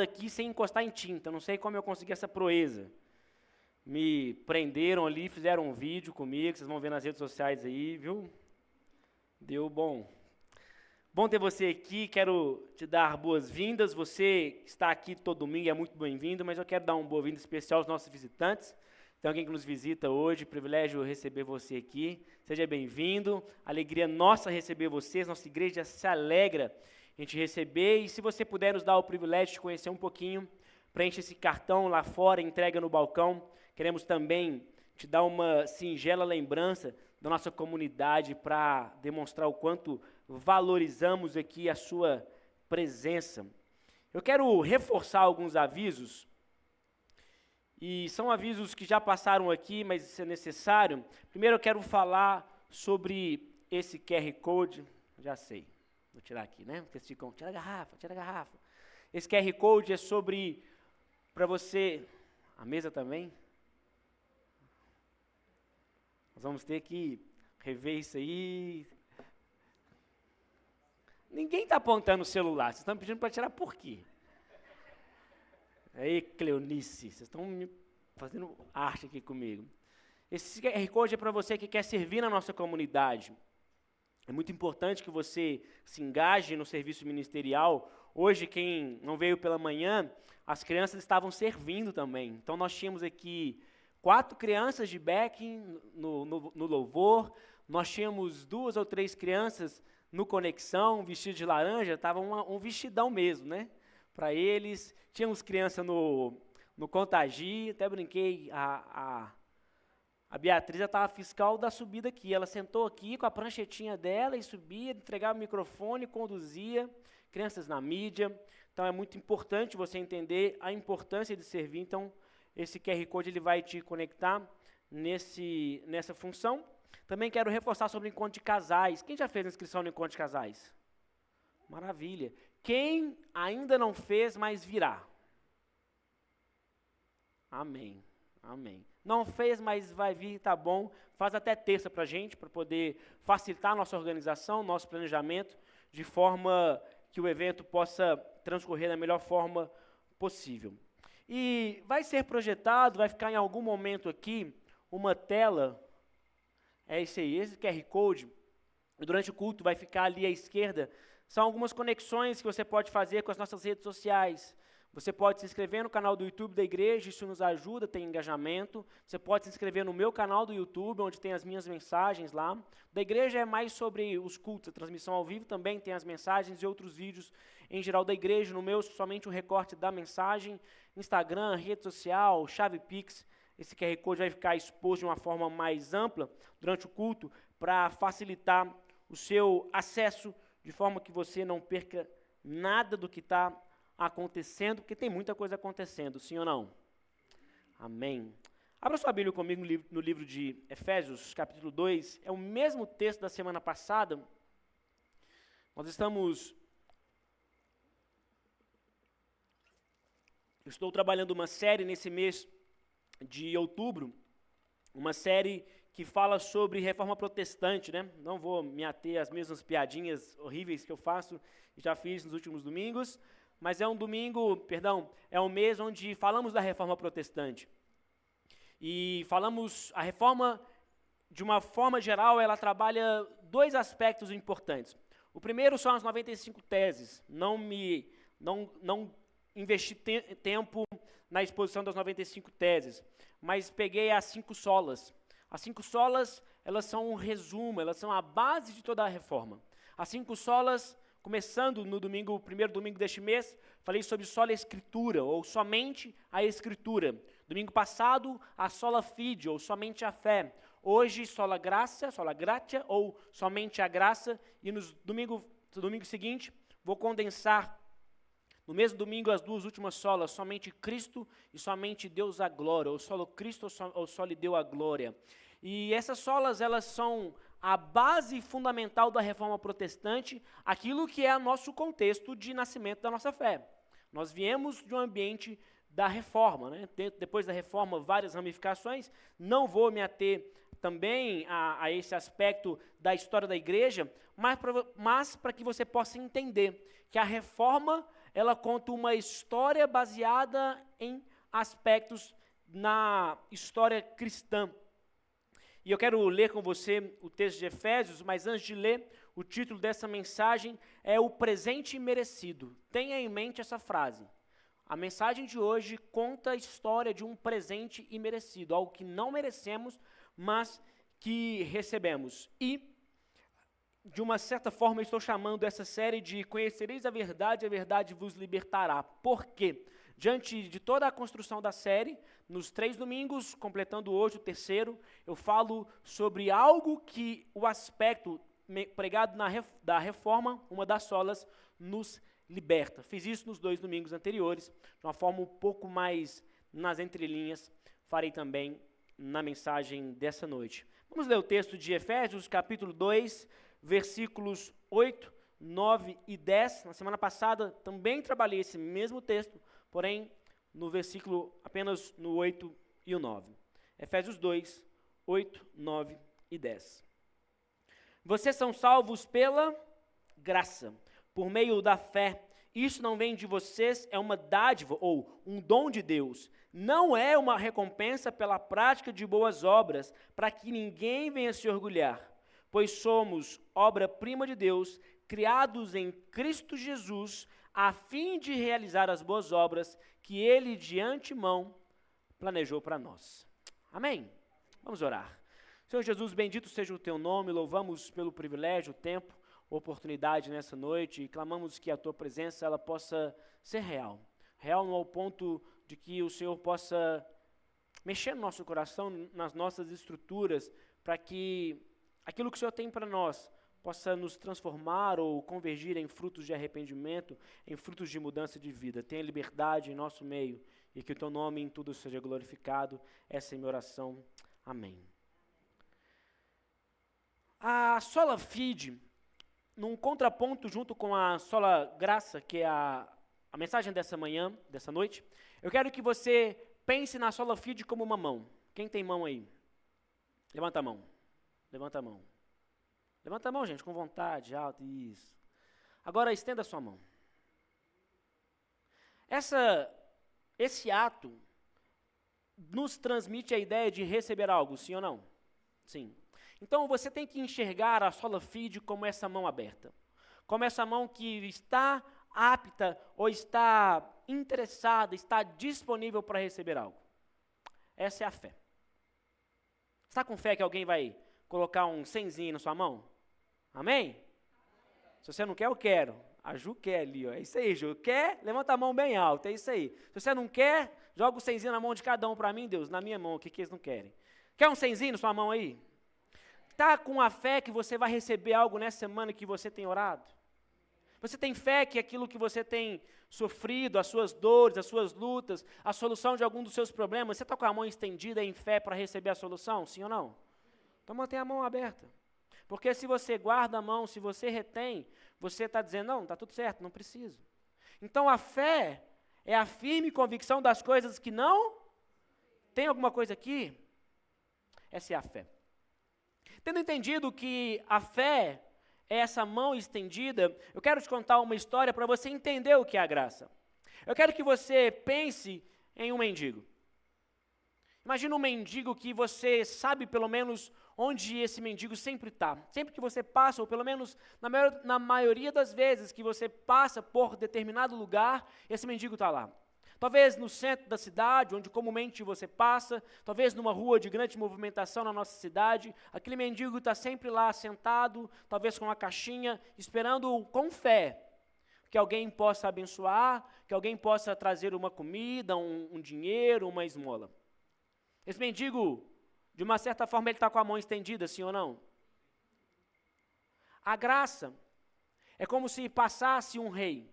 aqui sem encostar em tinta, não sei como eu consegui essa proeza. Me prenderam ali, fizeram um vídeo comigo, vocês vão ver nas redes sociais aí, viu? Deu bom. Bom ter você aqui, quero te dar boas-vindas. Você está aqui todo domingo, é muito bem-vindo, mas eu quero dar uma boa-vinda especial aos nossos visitantes. Tem alguém que nos visita hoje, privilégio receber você aqui. Seja bem-vindo, alegria nossa receber vocês, nossa igreja se alegra em te receber. E se você puder nos dar o privilégio de conhecer um pouquinho, preencha esse cartão lá fora, entrega no balcão. Queremos também te dar uma singela lembrança da nossa comunidade para demonstrar o quanto valorizamos aqui a sua presença. Eu quero reforçar alguns avisos, e são avisos que já passaram aqui, mas isso é necessário. Primeiro eu quero falar sobre esse QR Code, já sei, vou tirar aqui, né? Porque vocês ficam, tira a garrafa, tira a garrafa. Esse QR Code é sobre, para você, a mesa também. Nós vamos ter que rever isso aí. Ninguém está apontando o celular, vocês estão pedindo para tirar por quê? Aí, Cleonice, vocês estão me fazendo arte aqui comigo. Esse QR Code é para você que quer servir na nossa comunidade. É muito importante que você se engaje no serviço ministerial. Hoje, quem não veio pela manhã, as crianças estavam servindo também. Então, nós tínhamos aqui 4 crianças de backing no louvor, nós tínhamos 2 ou 3 crianças no Conexão, vestido de laranja, estava um vestidão mesmo, né? Para eles, tínhamos criança no Contagi, até brinquei, a Beatriz estava fiscal da subida aqui, ela sentou aqui com a pranchetinha dela e subia, entregava o microfone, conduzia, crianças na mídia. Então é muito importante você entender a importância de servir. Então esse QR Code ele vai te conectar nessa função. Também quero reforçar sobre o encontro de casais. Quem já fez a inscrição no encontro de casais? Maravilha. Quem ainda não fez, mas virá? Amém. Amém. Não fez, mas vai vir, tá bom. Faz até terça para a gente, para poder facilitar a nossa organização, nosso planejamento, de forma que o evento possa transcorrer da melhor forma possível. E vai ser projetado, vai ficar em algum momento aqui, uma tela, é esse aí, esse QR Code, durante o culto vai ficar ali à esquerda, são algumas conexões que você pode fazer com as nossas redes sociais. Você pode se inscrever no canal do YouTube da igreja, isso nos ajuda, tem engajamento. Você pode se inscrever no meu canal do YouTube, onde tem as minhas mensagens lá. Da igreja é mais sobre os cultos, a transmissão ao vivo também tem as mensagens e outros vídeos em geral da igreja. No meu, somente o recorte da mensagem. Instagram, rede social, chave Pix. Esse QR Code vai ficar exposto de uma forma mais ampla durante o culto para facilitar o seu acesso, de forma que você não perca nada do que está acontecendo, porque tem muita coisa acontecendo, sim ou não? Amém. Abra sua Bíblia comigo no livro de Efésios, capítulo 2, é o mesmo texto da semana passada. Eu estou trabalhando uma série nesse mês de outubro, uma série que fala sobre reforma protestante, né? Não vou me ater às mesmas piadinhas horríveis que eu faço e já fiz nos últimos domingos, mas é um mês onde falamos da reforma protestante. E a reforma, de uma forma geral, ela trabalha 2 aspectos importantes. O primeiro são as 95 teses. Não investi tempo na exposição das 95 teses, mas peguei as 5 solas. As 5 solas, elas são um resumo, elas são a base de toda a reforma. As 5 solas, começando no primeiro domingo deste mês, falei sobre sola escritura, ou somente a escritura. Domingo passado, a sola fide, ou somente a fé. Hoje, sola gratia, ou somente a graça. E no domingo seguinte, vou condensar, no mesmo domingo, as 2 últimas solas, somente Cristo e somente Deus a glória, ou solo Cristo ou só lhe deu a glória. E essas solas, elas são a base fundamental da reforma protestante, aquilo que é nosso contexto de nascimento da nossa fé. Nós viemos de um ambiente da reforma, né? Depois da reforma, várias ramificações. Não vou me ater também a esse aspecto da história da igreja, mas para que você possa entender que a reforma ela conta uma história baseada em aspectos na história cristã. E eu quero ler com você o texto de Efésios, mas antes de ler, o título dessa mensagem é o presente merecido. Tenha em mente essa frase. A mensagem de hoje conta a história de um presente imerecido, algo que não merecemos, mas que recebemos. E, de uma certa forma, eu estou chamando essa série de Conhecereis a verdade vos libertará. Por quê? Diante de toda a construção da série, nos 3 domingos, completando hoje o terceiro, eu falo sobre algo que o aspecto pregado da reforma, uma das solas, nos liberta. Fiz isso nos 2 domingos anteriores, de uma forma um pouco mais nas entrelinhas, farei também na mensagem dessa noite. Vamos ler o texto de Efésios, capítulo 2, versículos 8, 9 e 10. Na semana passada também trabalhei esse mesmo texto, porém no versículo apenas no 8 e o 9. Efésios 2, 8, 9 e 10. Vocês são salvos pela graça, por meio da fé. Isso não vem de vocês, é uma dádiva ou um dom de Deus. Não é uma recompensa pela prática de boas obras, para que ninguém venha se orgulhar. Pois somos obra-prima de Deus, criados em Cristo Jesus, a fim de realizar as boas obras que Ele de antemão planejou para nós. Amém? Vamos orar. Senhor Jesus, bendito seja o Teu nome, louvamos pelo privilégio, o tempo, oportunidade nessa noite e clamamos que a Tua presença ela possa ser real. Real no ponto de que o Senhor possa mexer no nosso coração, nas nossas estruturas, para que aquilo que o Senhor tem para nós possa nos transformar ou convergir em frutos de arrependimento, em frutos de mudança de vida. Tenha liberdade em nosso meio e que o Teu nome em tudo seja glorificado. Essa é a minha oração. Amém. A sola fide, num contraponto junto com a sola graça, que é a mensagem dessa manhã, dessa noite, eu quero que você pense na sola fide como uma mão. Quem tem mão aí? Levanta a mão. Levanta a mão. Levanta a mão, gente, com vontade, alto, isso. Agora, estenda a sua mão. Esse ato nos transmite a ideia de receber algo, sim ou não? Sim. Então, você tem que enxergar a sola fide como essa mão aberta. Como essa mão que está apta ou está interessada, está disponível para receber algo. Essa é a fé. Está com fé que alguém vai colocar um 100zinho na sua mão? Amém? Se você não quer, eu quero. A Ju quer ali, ó. É isso aí, Ju. Quer? Levanta a mão bem alta, é isso aí. Se você não quer, joga o 100zinho na mão de cada um para mim, Deus, na minha mão, o que eles não querem? Quer um 100zinho na sua mão aí? Está com a fé que você vai receber algo nessa semana que você tem orado? Você tem fé que aquilo que você tem sofrido, as suas dores, as suas lutas, a solução de algum dos seus problemas, você está com a mão estendida em fé para receber a solução, sim ou não? Então mantenha a mão aberta. Porque se você guarda a mão, se você retém, você está dizendo, não, está tudo certo, não preciso. Então a fé é a firme convicção das coisas que não... Tem alguma coisa aqui? Essa é a fé. Tendo entendido que a fé é essa mão estendida, eu quero te contar uma história para você entender o que é a graça. Eu quero que você pense em um mendigo. Imagina um mendigo que você sabe pelo menos onde esse mendigo sempre está. Sempre que você passa, ou pelo menos na maioria das vezes que você passa por determinado lugar, esse mendigo está lá. Talvez no centro da cidade, onde comumente você passa, talvez numa rua de grande movimentação na nossa cidade, aquele mendigo está sempre lá sentado, talvez com uma caixinha, esperando com fé que alguém possa abençoar, que alguém possa trazer uma comida, um dinheiro, uma esmola. Esse mendigo, de uma certa forma, ele está com a mão estendida, sim ou não? A graça é como se passasse um rei.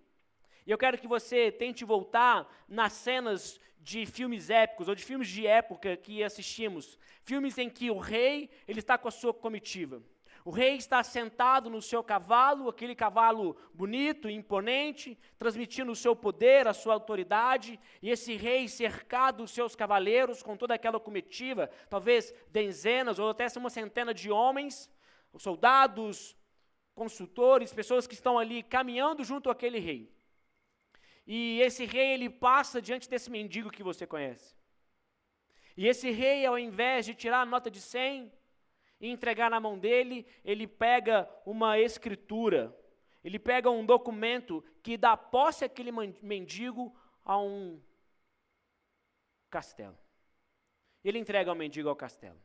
E eu quero que você tente voltar nas cenas de filmes épicos ou de filmes de época que assistimos. Filmes em que o rei ele está com a sua comitiva. O rei está sentado no seu cavalo, aquele cavalo bonito, imponente, transmitindo o seu poder, a sua autoridade, e esse rei cercado dos seus cavaleiros com toda aquela comitiva, talvez dezenas ou até uma centena de homens, soldados, consultores, pessoas que estão ali caminhando junto àquele rei. E esse rei, ele passa diante desse mendigo que você conhece. E esse rei, ao invés de tirar a nota de 100 e entregar na mão dele, ele pega uma escritura, ele pega um documento que dá posse àquele mendigo a um castelo. Ele entrega o mendigo ao castelo.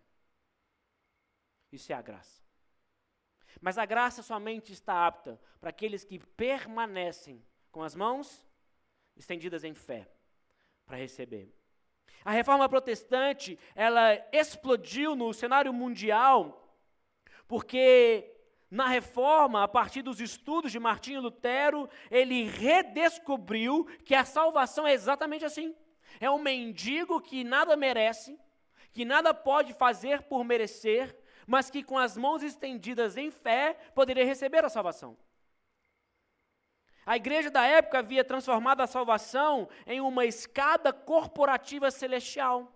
Isso é a graça. Mas a graça somente está apta para aqueles que permanecem com as mãos estendidas em fé para receber. A reforma protestante, ela explodiu no cenário mundial porque na reforma, a partir dos estudos de Martinho Lutero, ele redescobriu que a salvação é exatamente assim. É um mendigo que nada merece, que nada pode fazer por merecer, mas que com as mãos estendidas em fé poderia receber a salvação. A igreja da época havia transformado a salvação em uma escada corporativa celestial.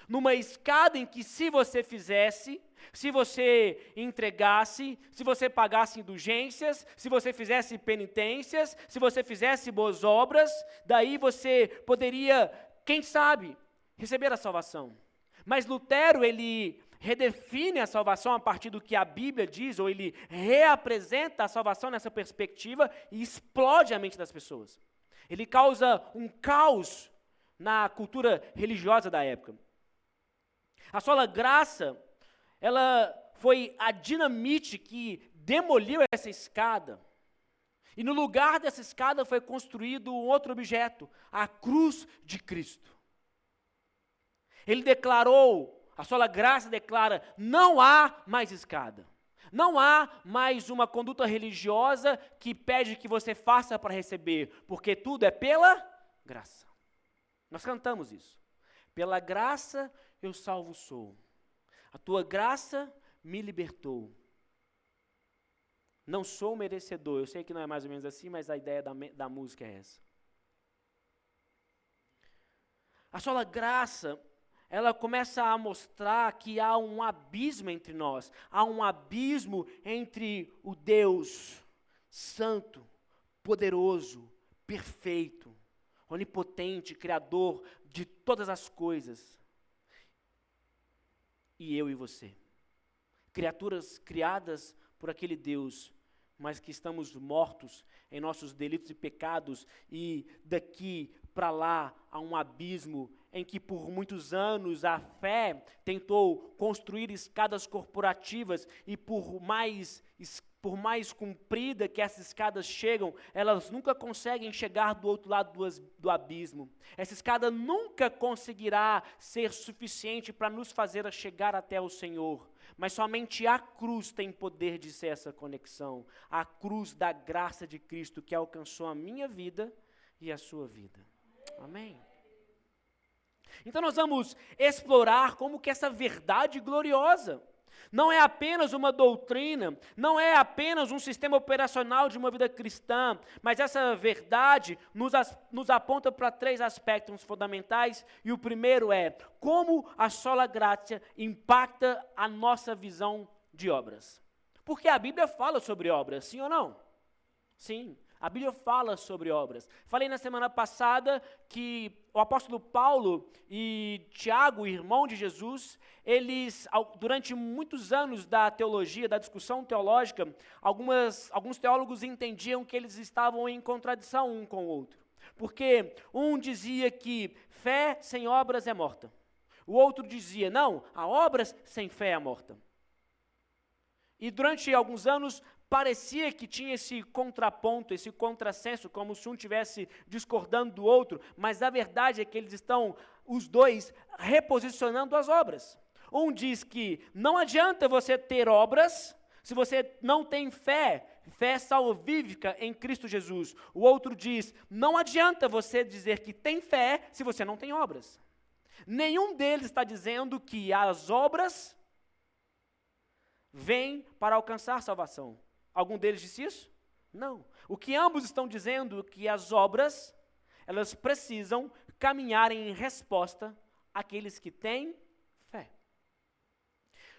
Numa escada em que, se você fizesse, se você entregasse, se você pagasse indulgências, se você fizesse penitências, se você fizesse boas obras, daí você poderia, quem sabe, receber a salvação. Mas Lutero, ele redefine a salvação a partir do que a Bíblia diz, ou ele reapresenta a salvação nessa perspectiva e explode a mente das pessoas. Ele causa um caos na cultura religiosa da época. A sola graça, ela foi a dinamite que demoliu essa escada. E no lugar dessa escada foi construído um outro objeto, a cruz de Cristo. Ele declarou, a sola graça declara, não há mais escada. Não há mais uma conduta religiosa que pede que você faça para receber, porque tudo é pela graça. Nós cantamos isso. Pela graça eu salvo sou. A tua graça me libertou. Não sou merecedor. Eu sei que não é mais ou menos assim, mas a ideia da música é essa. A sola graça, ela começa a mostrar que há um abismo entre nós. Há um abismo entre o Deus santo, poderoso, perfeito, onipotente, criador de todas as coisas, e eu e você. Criaturas criadas por aquele Deus, mas que estamos mortos em nossos delitos e pecados, e daqui para lá há um abismo em que por muitos anos a fé tentou construir escadas corporativas, e por mais comprida que essas escadas chegam, elas nunca conseguem chegar do outro lado do abismo. Essa escada nunca conseguirá ser suficiente para nos fazer chegar até o Senhor, mas somente a cruz tem poder de ser essa conexão, a cruz da graça de Cristo que alcançou a minha vida e a sua vida. Amém? Então nós vamos explorar como que essa verdade gloriosa não é apenas uma doutrina, não é apenas um sistema operacional de uma vida cristã, mas essa verdade nos aponta para 3 aspectos fundamentais, e o primeiro é como a sola gratia impacta a nossa visão de obras. Porque a Bíblia fala sobre obras, sim ou não? Sim. A Bíblia fala sobre obras. Falei na semana passada que o apóstolo Paulo e Tiago, irmão de Jesus, eles, durante muitos anos da teologia, da discussão teológica, alguns teólogos entendiam que eles estavam em contradição um com o outro. Porque um dizia que fé sem obras é morta. O outro dizia, não, a obras sem fé é morta. E durante alguns anos, parecia que tinha esse contraponto, esse contrassenso, como se um estivesse discordando do outro, mas a verdade é que eles estão, os dois, reposicionando as obras. Um diz que não adianta você ter obras se você não tem fé salvífica em Cristo Jesus. O outro diz, não adianta você dizer que tem fé se você não tem obras. Nenhum deles está dizendo que as obras vêm para alcançar salvação. Algum deles disse isso? Não. O que ambos estão dizendo é que as obras, elas precisam caminhar em resposta àqueles que têm fé.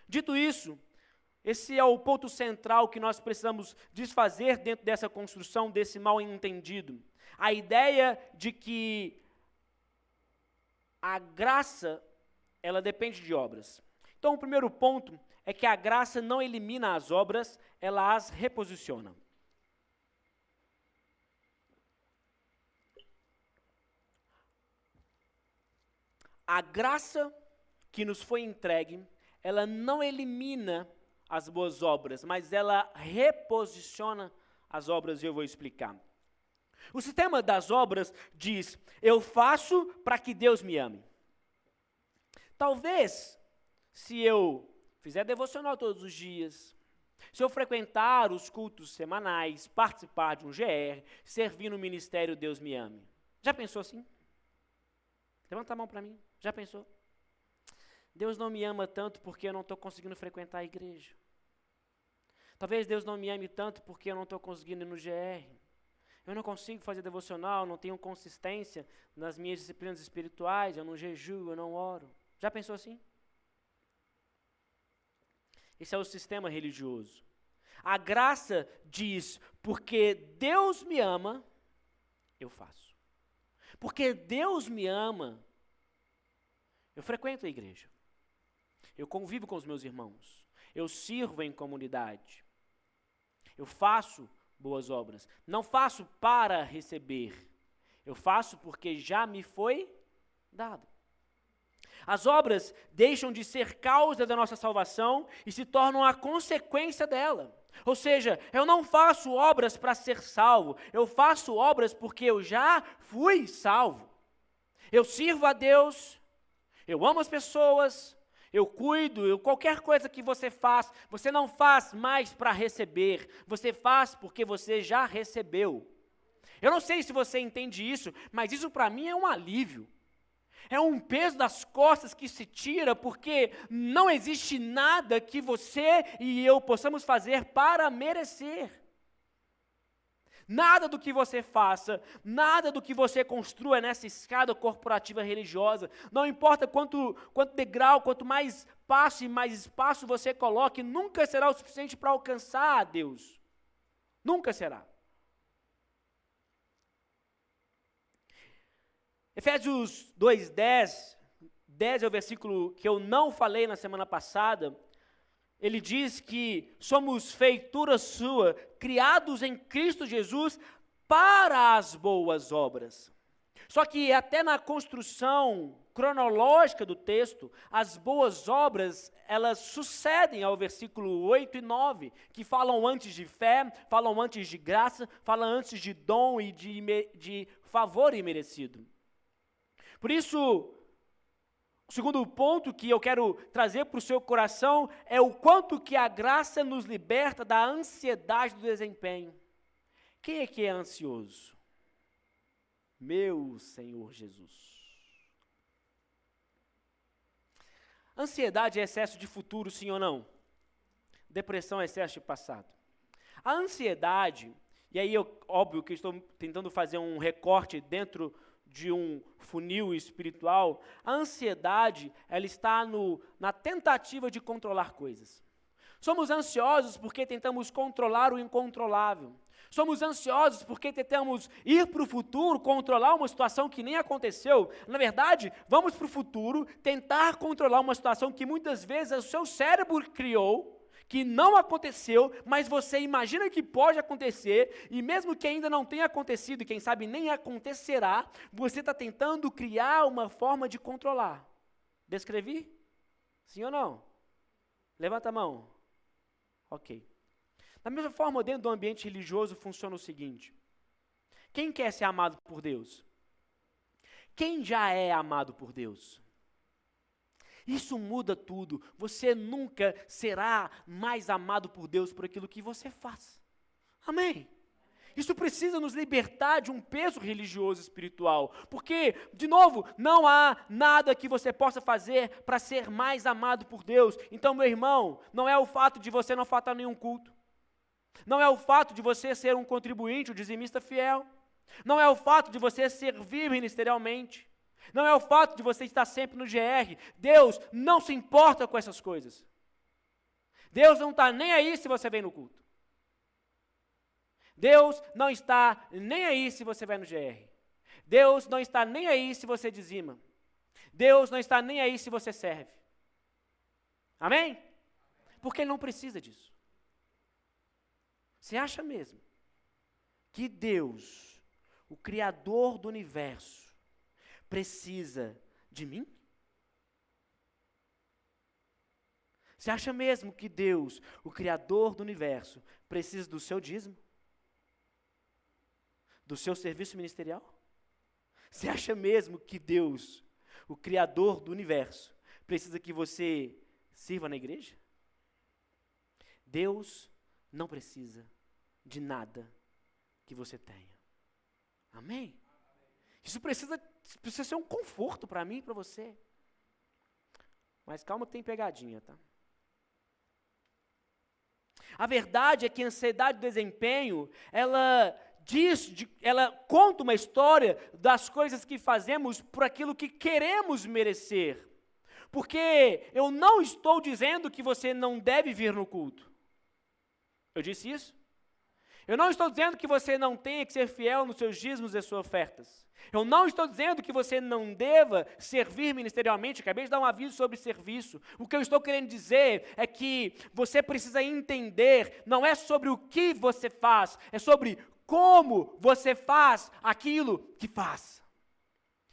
Dito isso, Esse é o ponto central que nós precisamos desfazer dentro dessa construção, desse mal entendido. A ideia de que a graça, ela depende de obras. Então, o primeiro ponto é que a graça não elimina as obras, ela as reposiciona. A graça que nos foi entregue, ela não elimina as boas obras, mas ela reposiciona as obras, e eu vou explicar. O sistema das obras diz: eu faço para que Deus me ame. Talvez, se eu fizer devocional todos os dias, se eu frequentar os cultos semanais, participar de um GR, servir no ministério, Deus me ame. Já pensou assim? Levanta a mão para mim. Já pensou? Deus não me ama tanto porque eu não estou conseguindo frequentar a igreja. Talvez Deus não me ame tanto porque eu não estou conseguindo ir no GR. Eu não consigo fazer devocional, não tenho consistência nas minhas disciplinas espirituais, eu não jejuo, eu não oro. Já pensou assim? Esse é o sistema religioso. A graça diz: porque Deus me ama, eu faço. Porque Deus me ama, eu frequento a igreja. Eu convivo com os meus irmãos. Eu sirvo em comunidade. Eu faço boas obras. Não faço para receber. Eu faço porque já me foi dado. As obras deixam de ser causa da nossa salvação e se tornam a consequência dela. Ou seja, eu não faço obras para ser salvo. Eu faço obras porque eu já fui salvo. Eu sirvo a Deus. Eu amo as pessoas. Eu cuido, qualquer coisa que você faz, você não faz mais para receber, você faz porque você já recebeu. Eu não sei se você entende isso, mas isso para mim é um alívio. É um peso das costas que se tira, porque não existe nada que você e eu possamos fazer para merecer. Nada do que você faça, nada do que você construa nessa escada corporativa religiosa, não importa quanto degrau, quanto mais passo e mais espaço você coloque, nunca será o suficiente para alcançar a Deus. Nunca será. Efésios 2:10, 10 é o versículo que eu não falei na semana passada. Ele diz que somos feitura sua, criados em Cristo Jesus para as boas obras. Só que até na construção cronológica do texto, as boas obras, elas sucedem ao versículo 8 e 9, que falam antes de fé, falam antes de graça, falam antes de dom e de favor imerecido. Por isso, o segundo ponto que eu quero trazer para o seu coração é o quanto que a graça nos liberta da ansiedade do desempenho. Quem é que é ansioso? Meu Senhor Jesus. Ansiedade é excesso de futuro, sim ou não? Depressão é excesso de passado. A ansiedade, e aí óbvio que eu estou tentando fazer um recorte dentro de um funil espiritual, a ansiedade, ela está na tentativa de controlar coisas. Somos ansiosos porque tentamos controlar o incontrolável. Somos ansiosos porque tentamos ir para o futuro, controlar uma situação que nem aconteceu. Na verdade, vamos para o futuro tentar controlar uma situação que muitas vezes o seu cérebro criou, que não aconteceu, mas você imagina que pode acontecer, e mesmo que ainda não tenha acontecido, quem sabe nem acontecerá, você está tentando criar uma forma de controlar. Descrevi? Sim ou não? Levanta a mão. Ok. Da mesma forma, dentro do ambiente religioso funciona o seguinte: quem quer ser amado por Deus? Quem já é amado por Deus? Isso muda tudo. Você nunca será mais amado por Deus por aquilo que você faz. Amém? Isso precisa nos libertar de um peso religioso espiritual. Porque, de novo, não há nada que você possa fazer para ser mais amado por Deus. Então, meu irmão, não é o fato de você não faltar nenhum culto. Não é o fato de você ser um contribuinte, um dizimista fiel. Não é o fato de você servir ministerialmente. Não é o fato de você estar sempre no GR. Deus não se importa com essas coisas. Deus não está nem aí se você vem no culto. Deus não está nem aí se você vai no GR. Deus não está nem aí se você dizima. Deus não está nem aí se você serve. Amém? Porque Ele não precisa disso. Você acha mesmo que Deus, o Criador do universo, precisa de mim? Você acha mesmo que Deus, o Criador do universo, precisa do seu dízimo? Do seu serviço ministerial? Você acha mesmo que Deus, o Criador do universo, precisa que você sirva na igreja? Deus não precisa de nada que você tenha. Amém? Isso precisa ser um conforto para mim e para você. Mas calma que tem pegadinha, tá? A verdade é que a ansiedade do desempenho, ela conta uma história das coisas que fazemos por aquilo que queremos merecer. Porque eu não estou dizendo que você não deve vir no culto. Eu disse isso? Eu não estou dizendo que você não tenha que ser fiel nos seus dízimos e suas ofertas. Eu não estou dizendo que você não deva servir ministerialmente. Acabei de dar um aviso sobre serviço. O que eu estou querendo dizer é que você precisa entender, não é sobre o que você faz, é sobre como você faz aquilo que faz.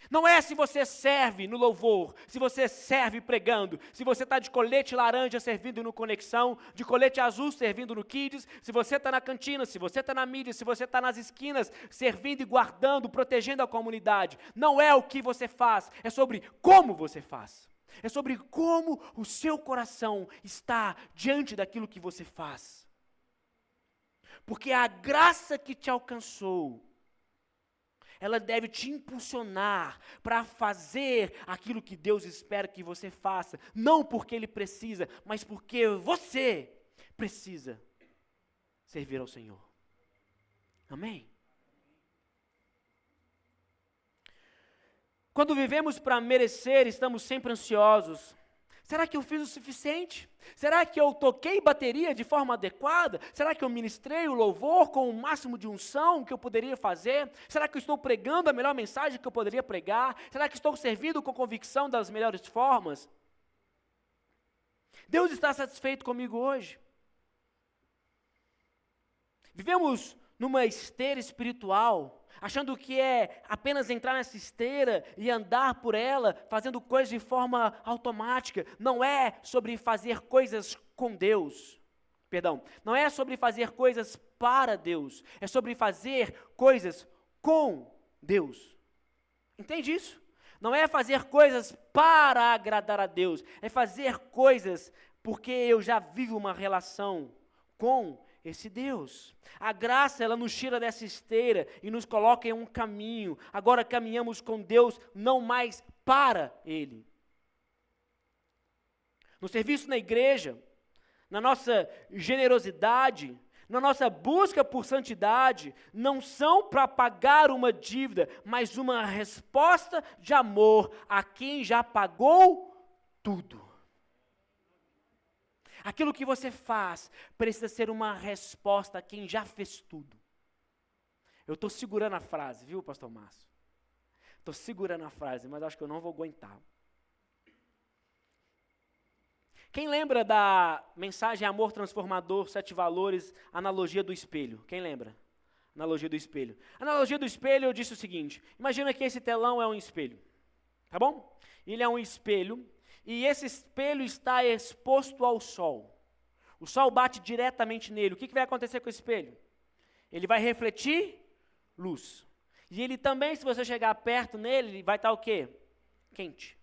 Não é se você serve no louvor, se você serve pregando, se você está de colete laranja servindo no Conexão, de colete azul servindo no Kids, se você está na cantina, se você está na mídia, se você está nas esquinas, servindo e guardando, protegendo a comunidade. Não é o que você faz, é sobre como você faz. É sobre como o seu coração está diante daquilo que você faz. Porque a graça que te alcançou, ela deve te impulsionar para fazer aquilo que Deus espera que você faça. Não porque Ele precisa, mas porque você precisa servir ao Senhor. Amém? Quando vivemos para merecer, estamos sempre ansiosos. Será que eu fiz o suficiente? Será que eu toquei bateria de forma adequada? Será que eu ministrei o louvor com o máximo de unção que eu poderia fazer? Será que eu estou pregando a melhor mensagem que eu poderia pregar? Será que estou servindo com convicção das melhores formas? Deus está satisfeito comigo hoje? Vivemos numa esteira espiritual, achando que é apenas entrar nessa esteira e andar por ela, fazendo coisas de forma automática. Não é sobre fazer coisas com Deus. Perdão, não é sobre fazer coisas para Deus. É sobre fazer coisas com Deus. Entende isso? Não é fazer coisas para agradar a Deus. É fazer coisas porque eu já vivo uma relação com esse Deus. A graça, ela nos tira dessa esteira e nos coloca em um caminho. Agora caminhamos com Deus, não mais para Ele. No serviço na igreja, na nossa generosidade, na nossa busca por santidade, não são para pagar uma dívida, mas uma resposta de amor a quem já pagou tudo. Aquilo que você faz precisa ser uma resposta a quem já fez tudo. Eu estou segurando a frase, viu, pastor Márcio? Estou segurando a frase, mas acho que eu não vou aguentar. Quem lembra da mensagem Amor Transformador, 7 Valores, analogia do espelho? Quem lembra? Analogia do espelho. Analogia do espelho, eu disse o seguinte, imagina que esse telão é um espelho, tá bom? Ele é um espelho, e esse espelho está exposto ao sol. O sol bate diretamente nele. O que vai acontecer com o espelho? Ele vai refletir luz. E ele também, se você chegar perto nele, ele vai estar o quê? Quente.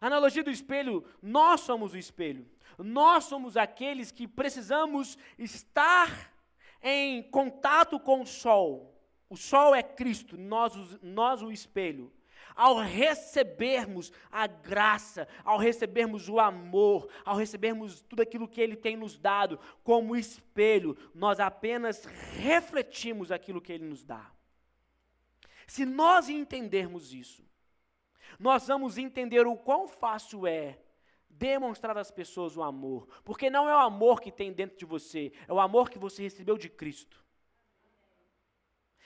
A analogia do espelho, nós somos o espelho. Nós somos aqueles que precisamos estar em contato com o sol. O sol é Cristo, nós o espelho. Ao recebermos a graça, ao recebermos o amor, ao recebermos tudo aquilo que Ele tem nos dado como espelho, nós apenas refletimos aquilo que Ele nos dá. Se nós entendermos isso, nós vamos entender o quão fácil é demonstrar às pessoas o amor, porque não é o amor que tem dentro de você, é o amor que você recebeu de Cristo.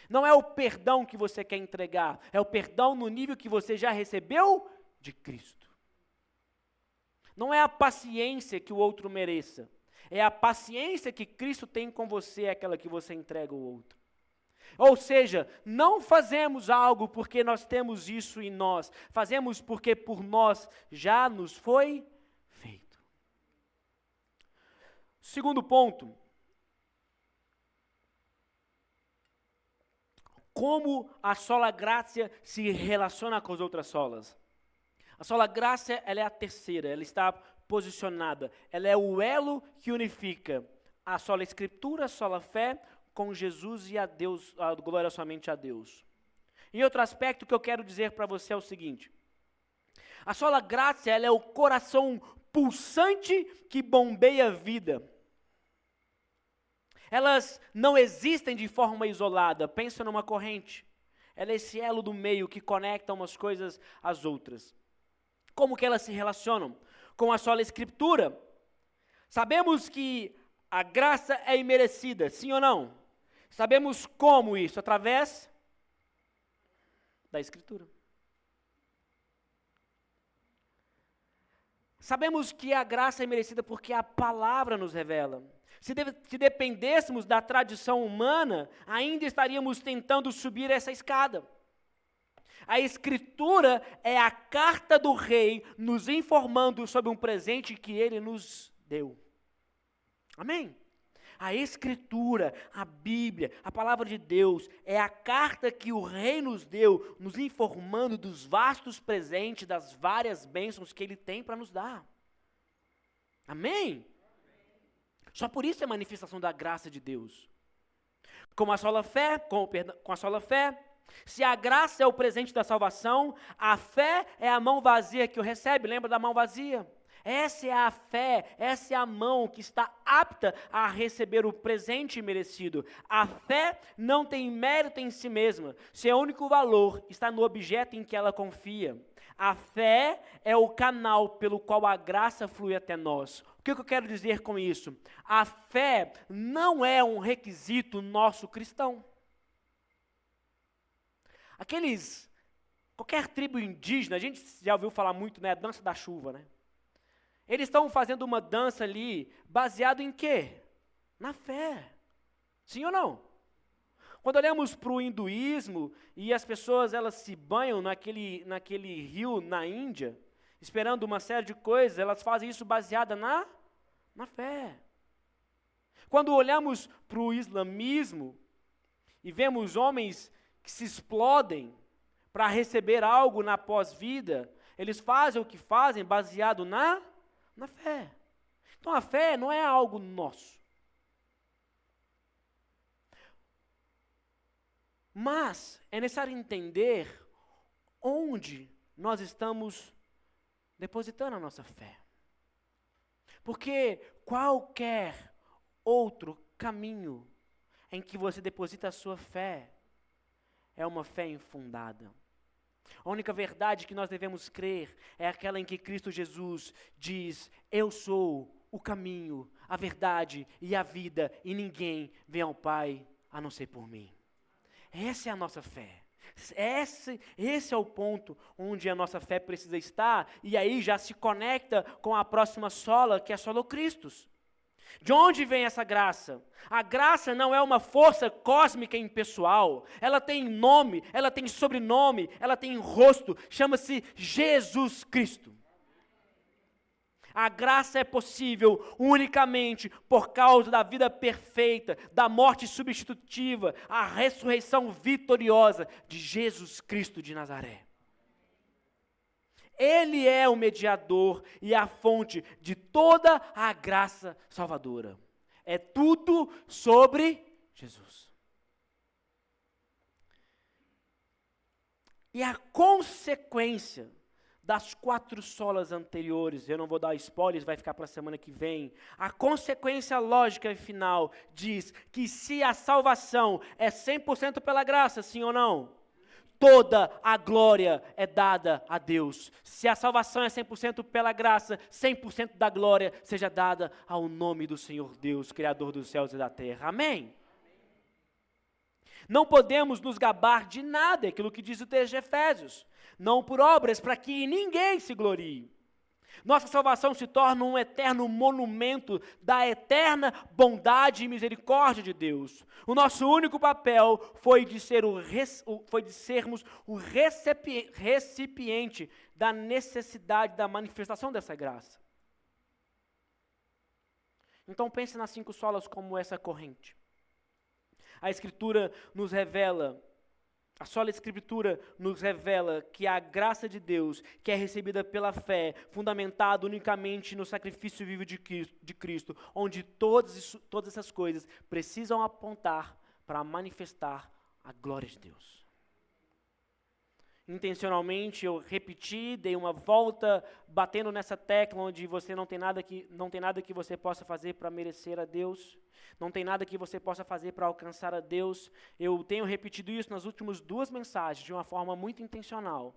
Não é o perdão que você quer entregar, é o perdão no nível que você já recebeu de Cristo. Não é a paciência que o outro mereça, é a paciência que Cristo tem com você, é aquela que você entrega ao outro. Ou seja, não fazemos algo porque nós temos isso em nós, fazemos porque por nós já nos foi feito. Segundo ponto, como a sola gratia se relaciona com as outras solas? A sola gratia, ela é a terceira, ela está posicionada, ela é o elo que unifica a sola escritura, a sola fé, com Jesus e a Deus, a glória somente a Deus. Em outro aspecto que eu quero dizer para você é o seguinte: a sola gratia, ela é o coração pulsante que bombeia a vida. Elas não existem de forma isolada, pensa numa corrente. Ela é esse elo do meio que conecta umas coisas às outras. Como que elas se relacionam? Com a sola escritura. Sabemos que a graça é imerecida, sim ou não? Sabemos como isso? Através da Escritura. Sabemos que a graça é merecida porque a palavra nos revela. Se dependêssemos da tradição humana, ainda estaríamos tentando subir essa escada. A Escritura é a carta do rei nos informando sobre um presente que ele nos deu. Amém? A Escritura, a Bíblia, a Palavra de Deus, é a carta que o Rei nos deu, nos informando dos vastos presentes, das várias bênçãos que Ele tem para nos dar. Amém? Só por isso é a manifestação da graça de Deus. Com a sola fé, com a sola fé, se a graça é o presente da salvação, a fé é a mão vazia que o recebe. Lembra da mão vazia? Essa é a fé, essa é a mão que está apta a receber o presente merecido. A fé não tem mérito em si mesma, seu único valor está no objeto em que ela confia. A fé é o canal pelo qual a graça flui até nós. O que eu quero dizer com isso? A fé não é um requisito nosso cristão. Qualquer tribo indígena, a gente já ouviu falar muito, né? A dança da chuva, né? Eles estão fazendo uma dança ali, baseado em quê? Na fé. Sim ou não? Quando olhamos para o hinduísmo, e as pessoas elas se banham naquele rio na Índia, esperando uma série de coisas, elas fazem isso baseada na fé. Quando olhamos para o islamismo, e vemos homens que se explodem para receber algo na pós-vida, eles fazem o que fazem baseado na fé. Então a fé não é algo nosso. Mas é necessário entender onde nós estamos depositando a nossa fé. Porque qualquer outro caminho em que você deposita a sua fé é uma fé infundada. A única verdade que nós devemos crer é aquela em que Cristo Jesus diz: eu sou o caminho, a verdade e a vida, e ninguém vem ao Pai a não ser por mim. Essa é a nossa fé. Esse é o ponto onde a nossa fé precisa estar, e aí já se conecta com a próxima sola, que é a sola Christus. De onde vem essa graça? A graça não é uma força cósmica impessoal. Ela tem nome, ela tem sobrenome, ela tem rosto. Chama-se Jesus Cristo. A graça é possível unicamente por causa da vida perfeita, da morte substitutiva, a ressurreição vitoriosa de Jesus Cristo de Nazaré. Ele é o mediador e a fonte de toda a graça salvadora. É tudo sobre Jesus. E a consequência das 4 solas anteriores, eu não vou dar spoilers, vai ficar para a semana que vem. A consequência lógica e final diz que se a salvação é 100% pela graça, sim ou não? toda a glória é dada a Deus. Se a salvação é 100% pela graça, 100% da glória seja dada ao nome do Senhor Deus, Criador dos céus e da terra. Amém? Não podemos nos gabar de nada, é aquilo que diz o texto de Efésios. Não por obras, para que ninguém se glorie. Nossa salvação se torna um eterno monumento da eterna bondade e misericórdia de Deus. O nosso único papel foi de sermos o recipiente da necessidade da manifestação dessa graça. Então pense nas 5 solas como essa corrente. A Escritura nos revela, a sola Escritura nos revela que a graça de Deus, que é recebida pela fé, fundamentada unicamente no sacrifício vivo de Cristo, onde todas essas coisas precisam apontar para manifestar a glória de Deus. Intencionalmente eu repeti, dei uma volta, batendo nessa tecla onde você não tem nada que você possa fazer para merecer a Deus, não tem nada que você possa fazer para alcançar a Deus. Eu tenho repetido isso nas últimas 2 mensagens de uma forma muito intencional,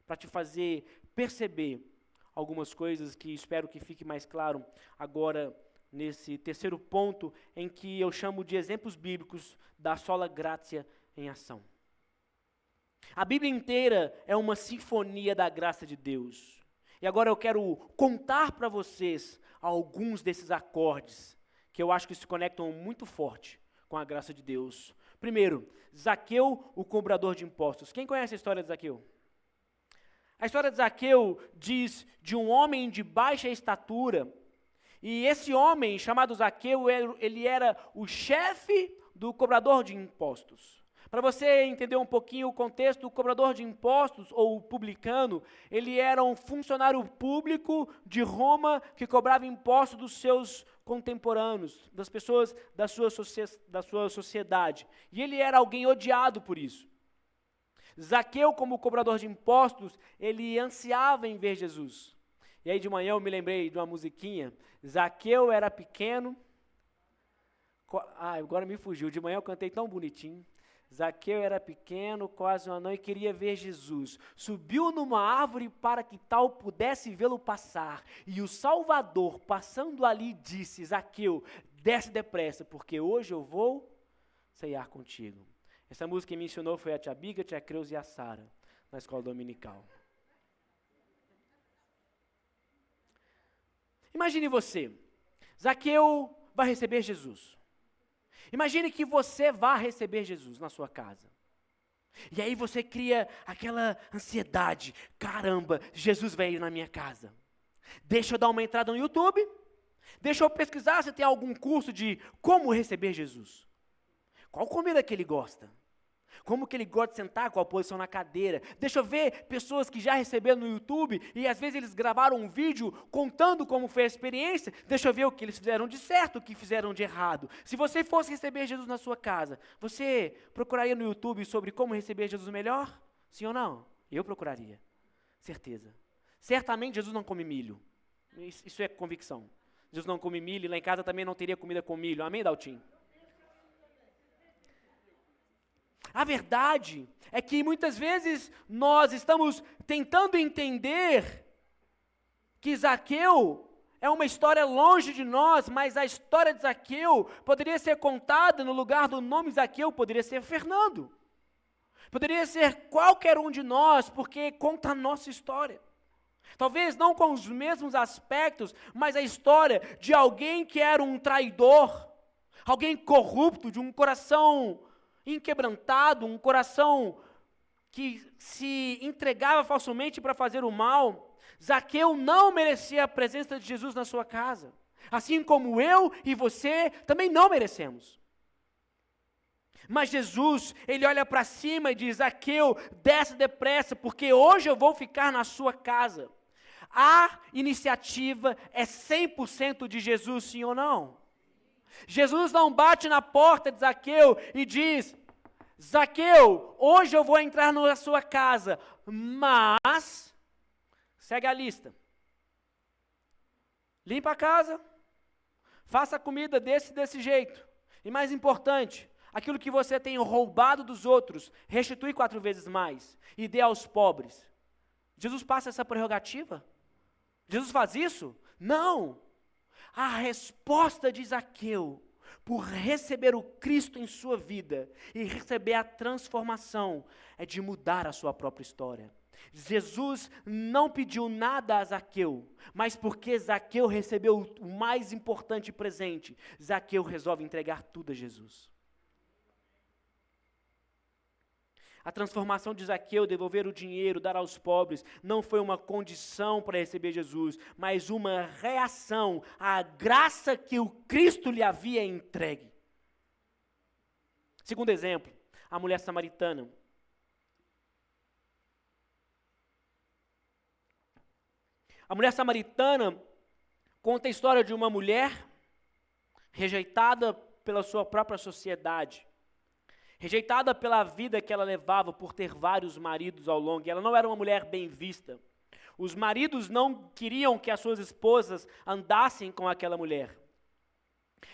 para te fazer perceber algumas coisas que espero que fique mais claro agora nesse terceiro ponto, em que eu chamo de exemplos bíblicos da sola gratia em ação. A Bíblia inteira é uma sinfonia da graça de Deus. E agora eu quero contar para vocês alguns desses acordes que eu acho que se conectam muito forte com a graça de Deus. Primeiro, Zaqueu, o cobrador de impostos. Quem conhece a história de Zaqueu? A história de Zaqueu diz de um homem de baixa estatura. E esse homem, chamado Zaqueu, ele era o chefe do cobrador de impostos. Para você entender um pouquinho o contexto, o cobrador de impostos, ou o publicano, ele era um funcionário público de Roma que cobrava impostos dos seus contemporâneos, das pessoas da sua sociedade. E ele era alguém odiado por isso. Zaqueu, como cobrador de impostos, ele ansiava em ver Jesus. E aí de manhã eu me lembrei de uma musiquinha. Zaqueu era pequeno. Agora me fugiu. De manhã eu cantei tão bonitinho. Zaqueu era pequeno, quase um anão, e queria ver Jesus. Subiu numa árvore para que tal pudesse vê-lo passar. E o Salvador, passando ali, disse: Zaqueu, desce depressa, porque hoje eu vou ceiar contigo. Essa música que me ensinou foi a tia Biga, a tia Creuza e a Sara, na escola dominical. Imagine você, Zaqueu vai receber Jesus. Imagine que você vá receber Jesus na sua casa. E aí você cria aquela ansiedade. Caramba, Jesus veio na minha casa. Deixa eu dar uma entrada no YouTube. Deixa eu pesquisar se tem algum curso de como receber Jesus. Qual comida que ele gosta? Como que ele gosta de sentar, qual posição na cadeira. Deixa eu ver pessoas que já receberam no YouTube e às vezes eles gravaram um vídeo contando como foi a experiência. Deixa eu ver o que eles fizeram de certo, o que fizeram de errado. Se você fosse receber Jesus na sua casa, você procuraria no YouTube sobre como receber Jesus melhor? Sim ou não? Eu procuraria. Certeza. Certamente Jesus não come milho. Isso é convicção. Jesus não come milho e lá em casa também não teria comida com milho. Amém, Daltinho? A verdade é que muitas vezes nós estamos tentando entender que Zaqueu é uma história longe de nós, mas a história de Zaqueu poderia ser contada no lugar do nome Zaqueu, poderia ser Fernando. Poderia ser qualquer um de nós, porque conta a nossa história. Talvez não com os mesmos aspectos, mas a história de alguém que era um traidor, alguém corrupto, de um coração inquebrantado, um coração que se entregava facilmente para fazer o mal. Zaqueu não merecia a presença de Jesus na sua casa, assim como eu e você também não merecemos. Mas Jesus, ele olha para cima e diz: Zaqueu, desce depressa, porque hoje eu vou ficar na sua casa. A iniciativa é 100% de Jesus, sim ou não? Jesus não bate na porta de Zaqueu e diz: Zaqueu, hoje eu vou entrar na sua casa, mas, segue a lista, limpa a casa, faça a comida desse jeito, e mais importante, aquilo que você tem roubado dos outros, restitui 4 vezes mais e dê aos pobres. Jesus passa essa prerrogativa? Jesus faz isso? Não! A resposta de Zaqueu, por receber o Cristo em sua vida e receber a transformação, é de mudar a sua própria história. Jesus não pediu nada a Zaqueu, mas porque Zaqueu recebeu o mais importante presente, Zaqueu resolve entregar tudo a Jesus. A transformação de Zaqueu, devolver o dinheiro, dar aos pobres, não foi uma condição para receber Jesus, mas uma reação à graça que o Cristo lhe havia entregue. Segundo exemplo, a mulher samaritana. A mulher samaritana conta a história de uma mulher rejeitada pela sua própria sociedade, rejeitada pela vida que ela levava por ter vários maridos ao longo. Ela não era uma mulher bem vista. Os maridos não queriam que as suas esposas andassem com aquela mulher.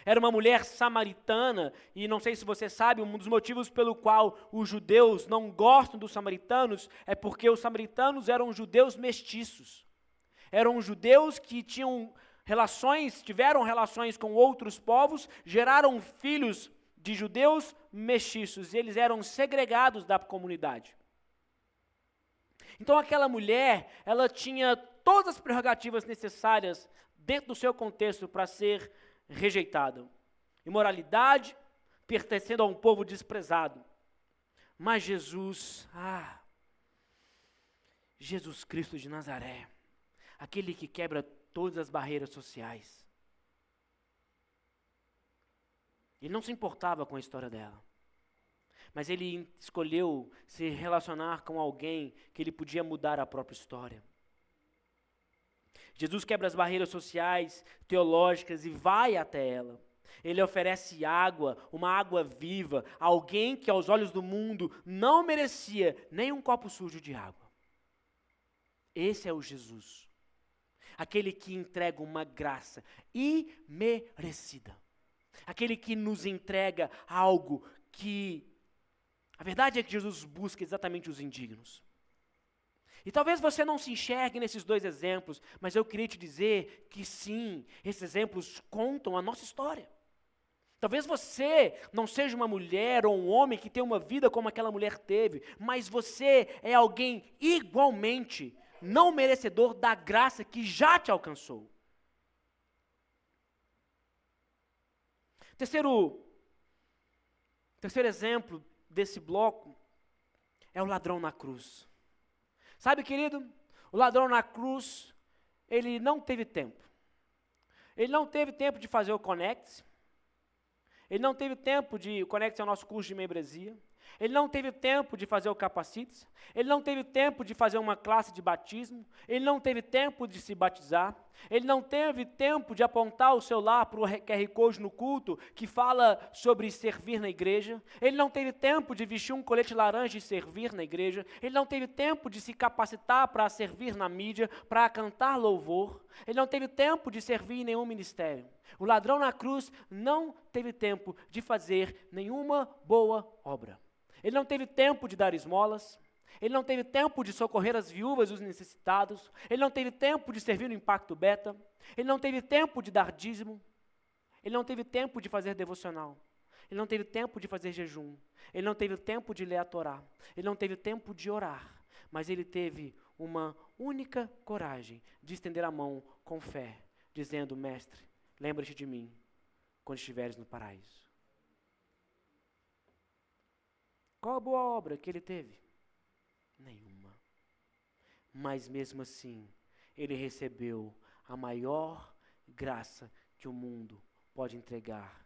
Era uma mulher samaritana, e não sei se você sabe, um dos motivos pelo qual os judeus não gostam dos samaritanos é porque os samaritanos eram judeus mestiços. Eram judeus que tiveram relações com outros povos, geraram filhos de judeus mestiços, e eles eram segregados da comunidade. Então aquela mulher, ela tinha todas as prerrogativas necessárias dentro do seu contexto para ser rejeitada. Imoralidade, pertencendo a um povo desprezado. Mas Jesus Cristo de Nazaré, aquele que quebra todas as barreiras sociais. Ele não se importava com a história dela, mas ele escolheu se relacionar com alguém que ele podia mudar a própria história. Jesus quebra as barreiras sociais, teológicas e vai até ela. Ele oferece água, uma água viva, a alguém que aos olhos do mundo não merecia nem um copo sujo de água. Esse é o Jesus, aquele que entrega uma graça imerecida. Aquele que nos entrega algo que... A verdade é que Jesus busca exatamente os indignos. E talvez você não se enxergue nesses 2 exemplos, mas eu queria te dizer que sim, esses exemplos contam a nossa história. Talvez você não seja uma mulher ou um homem que tem uma vida como aquela mulher teve, mas você é alguém igualmente não merecedor da graça que já te alcançou. Terceiro exemplo desse bloco é o ladrão na cruz. Sabe, querido, o ladrão na cruz, ele não teve tempo. Ele não teve tempo de fazer o Conecte. Ele não teve tempo de... O Conecte é o nosso curso de membresia. Ele não teve tempo de fazer o Capacites. Ele não teve tempo de fazer uma classe de batismo. Ele não teve tempo de se batizar. Ele não teve tempo de apontar o celular para o QR Code no culto que fala sobre servir na igreja. Ele não teve tempo de vestir um colete laranja e servir na igreja. Ele não teve tempo de se capacitar para servir na mídia, para cantar louvor. Ele não teve tempo de servir em nenhum ministério. O ladrão na cruz não teve tempo de fazer nenhuma boa obra. Ele não teve tempo de dar esmolas. Ele não teve tempo de socorrer as viúvas e os necessitados. Ele não teve tempo de servir no Impacto Beta. Ele não teve tempo de dar dízimo. Ele não teve tempo de fazer devocional. Ele não teve tempo de fazer jejum. Ele não teve tempo de ler a Torá. Ele não teve tempo de orar. Mas ele teve uma única coragem de estender a mão com fé, dizendo: Mestre, lembra-te de mim quando estiveres no paraíso. Qual a boa obra que ele teve? Nenhuma. Mas mesmo assim, ele recebeu a maior graça que o mundo pode entregar,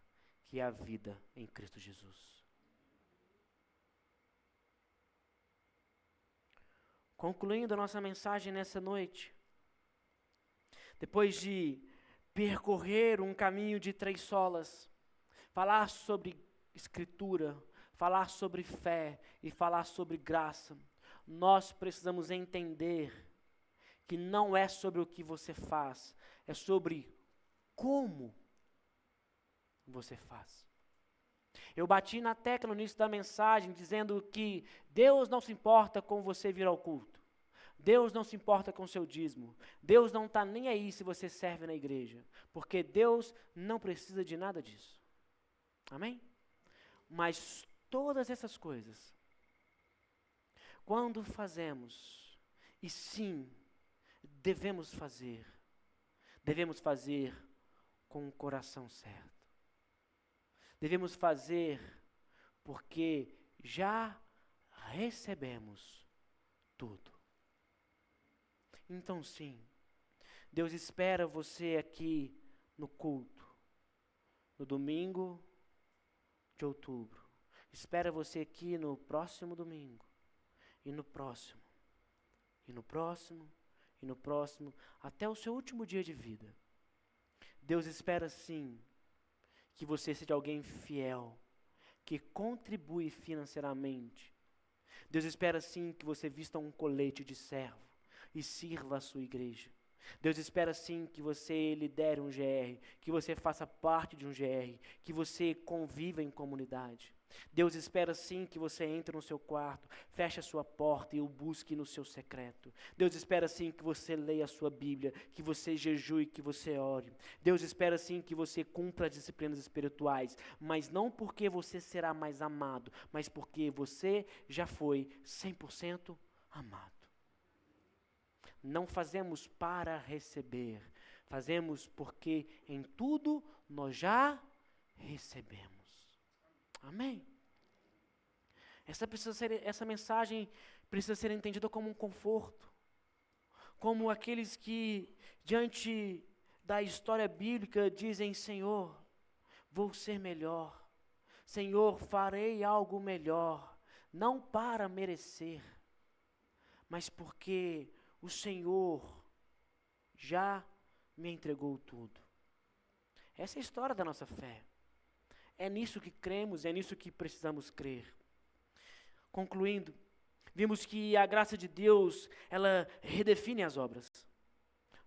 que é a vida em Cristo Jesus. Concluindo a nossa mensagem nessa noite, depois de percorrer um caminho de 3 solas, falar sobre Escritura, falar sobre fé e falar sobre graça, nós precisamos entender que não é sobre o que você faz, é sobre como você faz. Eu bati na tecla no início da mensagem dizendo que Deus não se importa com você vir ao culto. Deus não se importa com o seu dízimo. Deus não está nem aí se você serve na igreja. Porque Deus não precisa de nada disso. Amém? Mas todas essas coisas, quando fazemos, e sim, devemos fazer com o coração certo. Devemos fazer porque já recebemos tudo. Então sim, Deus espera você aqui no culto, no domingo de outubro. Espera você aqui no próximo domingo, e no próximo, e no próximo, e no próximo, até o seu último dia de vida. Deus espera sim que você seja alguém fiel, que contribui financeiramente. Deus espera sim que você vista um colete de servo e sirva a sua igreja. Deus espera sim que você lidere um GR, que você faça parte de um GR, que você conviva em comunidade. Deus espera sim que você entre no seu quarto, feche a sua porta e o busque no seu secreto. Deus espera sim que você leia a sua Bíblia, que você jejue, que você ore. Deus espera sim que você cumpra as disciplinas espirituais, mas não porque você será mais amado, mas porque você já foi 100% amado. Não fazemos para receber, fazemos porque em tudo nós já recebemos. Amém? Essa mensagem precisa ser entendida como um conforto, como aqueles que, diante da história bíblica, dizem: Senhor, vou ser melhor, Senhor, farei algo melhor, não para merecer, mas porque o Senhor já me entregou tudo. Essa é a história da nossa fé. É nisso que cremos, é nisso que precisamos crer. Concluindo, vimos que a graça de Deus, ela redefine as obras.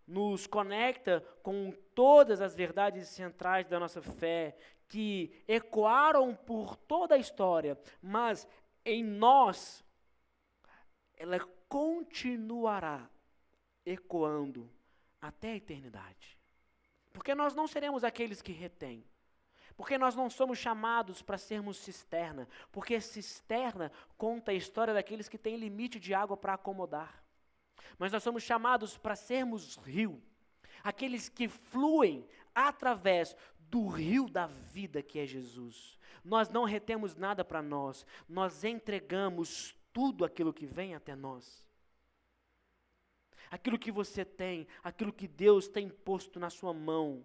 Nos conecta com todas as verdades centrais da nossa fé, que ecoaram por toda a história, mas em nós, ela continuará ecoando até a eternidade. Porque nós não seremos aqueles que retêm. Porque nós não somos chamados para sermos cisterna. Porque cisterna conta a história daqueles que têm limite de água para acomodar. Mas nós somos chamados para sermos rio. Aqueles que fluem através do rio da vida que é Jesus. Nós não retemos nada para nós. Nós entregamos tudo aquilo que vem até nós. Aquilo que você tem, aquilo que Deus tem posto na sua mão,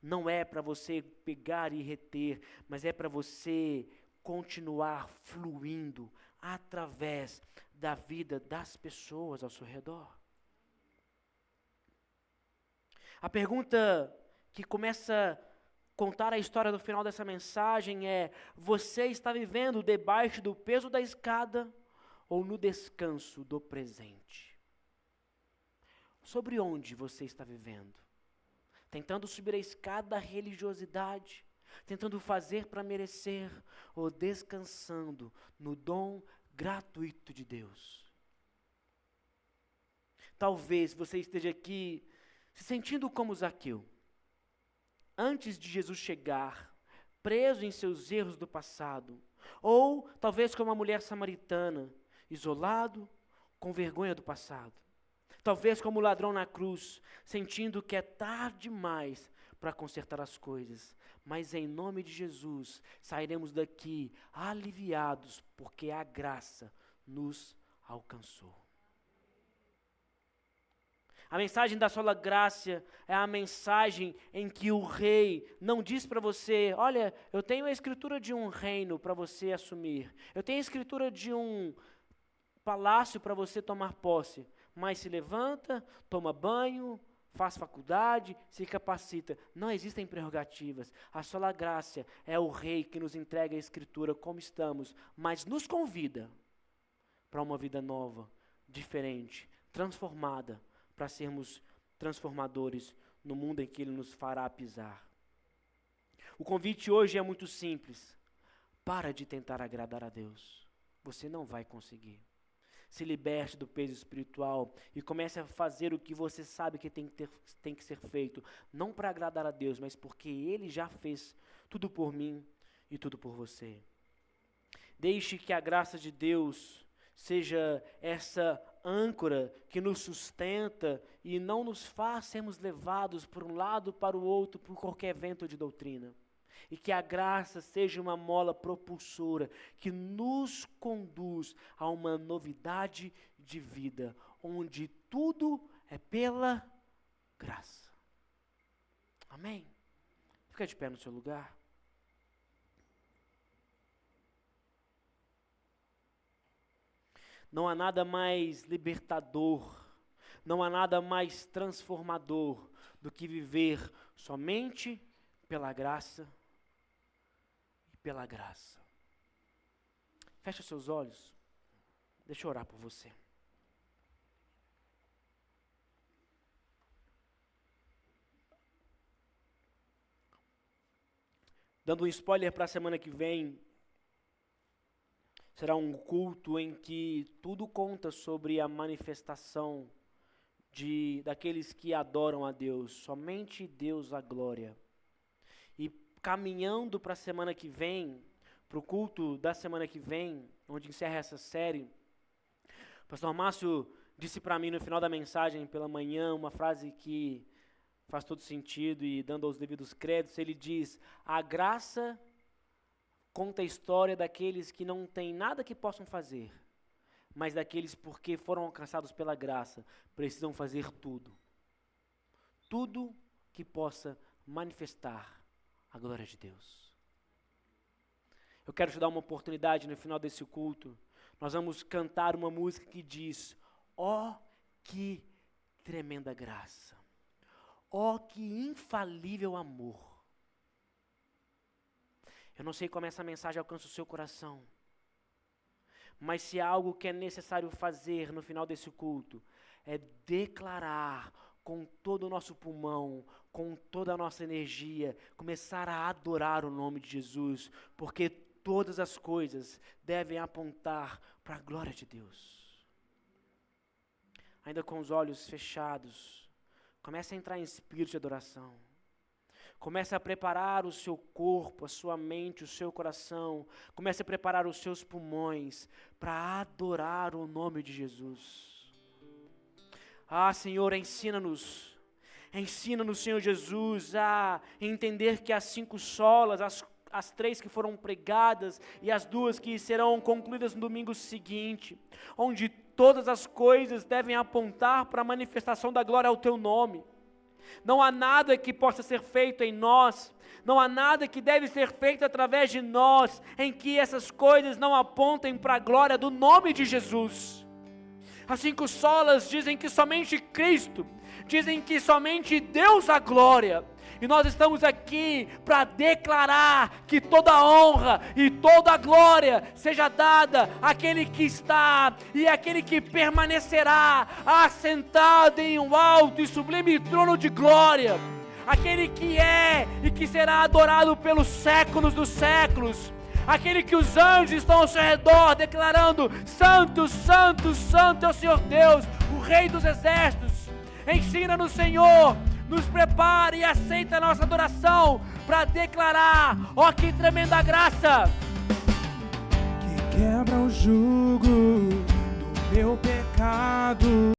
não é para você pegar e reter, mas é para você continuar fluindo através da vida das pessoas ao seu redor. A pergunta que começa a contar a história do final dessa mensagem é: você está vivendo debaixo do peso da escada ou no descanso do presente? Sobre onde você está vivendo? Tentando subir a escada da religiosidade, tentando fazer para merecer, ou descansando no dom gratuito de Deus? Talvez você esteja aqui se sentindo como Zaqueu, antes de Jesus chegar, preso em seus erros do passado, ou talvez como uma mulher samaritana, isolado, com vergonha do passado. Talvez como o ladrão na cruz, sentindo que é tarde demais para consertar as coisas. Mas em nome de Jesus, sairemos daqui aliviados, porque a graça nos alcançou. A mensagem da sola graça é a mensagem em que o rei não diz para você: olha, eu tenho a escritura de um reino para você assumir. Eu tenho a escritura de um palácio para você tomar posse. Mas se levanta, toma banho, faz faculdade, se capacita. Não existem prerrogativas. A sola graça é o rei que nos entrega a escritura como estamos, mas nos convida para uma vida nova, diferente, transformada, para sermos transformadores no mundo em que Ele nos fará pisar. O convite hoje é muito simples. Para de tentar agradar a Deus. Você não vai conseguir. Se liberte do peso espiritual e comece a fazer o que você sabe que tem que ser feito. Não para agradar a Deus, mas porque Ele já fez tudo por mim e tudo por você. Deixe que a graça de Deus seja essa âncora que nos sustenta e não nos faz sermos levados por um lado para o outro por qualquer vento de doutrina. E que a graça seja uma mola propulsora que nos conduz a uma novidade de vida, onde tudo é pela graça. Amém? Fica de pé no seu lugar. Não há nada mais libertador, não há nada mais transformador do que viver somente pela graça e pela graça. Feche seus olhos, deixa eu orar por você. Dando um spoiler para a semana que vem, será um culto em que tudo conta sobre a manifestação daqueles que adoram a Deus, somente Deus a glória. E caminhando para a semana que vem, para o culto da semana que vem, onde encerra essa série, o pastor Márcio disse para mim no final da mensagem pela manhã, uma frase que faz todo sentido e dando os devidos créditos, ele diz: a graça conta a história daqueles que não têm nada que possam fazer, mas daqueles porque foram alcançados pela graça, precisam fazer tudo. Tudo que possa manifestar a glória de Deus. Eu quero te dar uma oportunidade no final desse culto. Nós vamos cantar uma música que diz: ó, que tremenda graça. Ó, que infalível amor. Eu não sei como essa mensagem alcança o seu coração, mas se há algo que é necessário fazer no final desse culto, é declarar com todo o nosso pulmão, com toda a nossa energia, começar a adorar o nome de Jesus, porque todas as coisas devem apontar para a glória de Deus. Ainda com os olhos fechados, comece a entrar em espírito de adoração. Comece a preparar o seu corpo, a sua mente, o seu coração. Comece a preparar os seus pulmões para adorar o nome de Jesus. Ah, Senhor, ensina-nos. Ensina-nos, Senhor Jesus, a entender que as 5 solas, as 3 que foram pregadas e as 2 que serão concluídas no domingo seguinte, onde todas as coisas devem apontar para a manifestação da glória ao Teu nome. Não há nada que possa ser feito em nós, não há nada que deve ser feito através de nós, em que essas coisas não apontem para a glória do nome de Jesus. As 5 solas dizem que somente Cristo, dizem que somente Deus a glória. E nós estamos aqui para declarar que toda a honra e toda a glória seja dada àquele que está e àquele que permanecerá assentado em um alto e sublime trono de glória. Aquele que é e que será adorado pelos séculos dos séculos. Aquele que os anjos estão ao seu redor declarando: Santo, Santo, Santo é o Senhor Deus, o Rei dos exércitos. Ensina-nos, Senhor, nos prepare e aceita a nossa adoração para declarar: ó, que tremenda graça! Que quebra o jugo do meu pecado.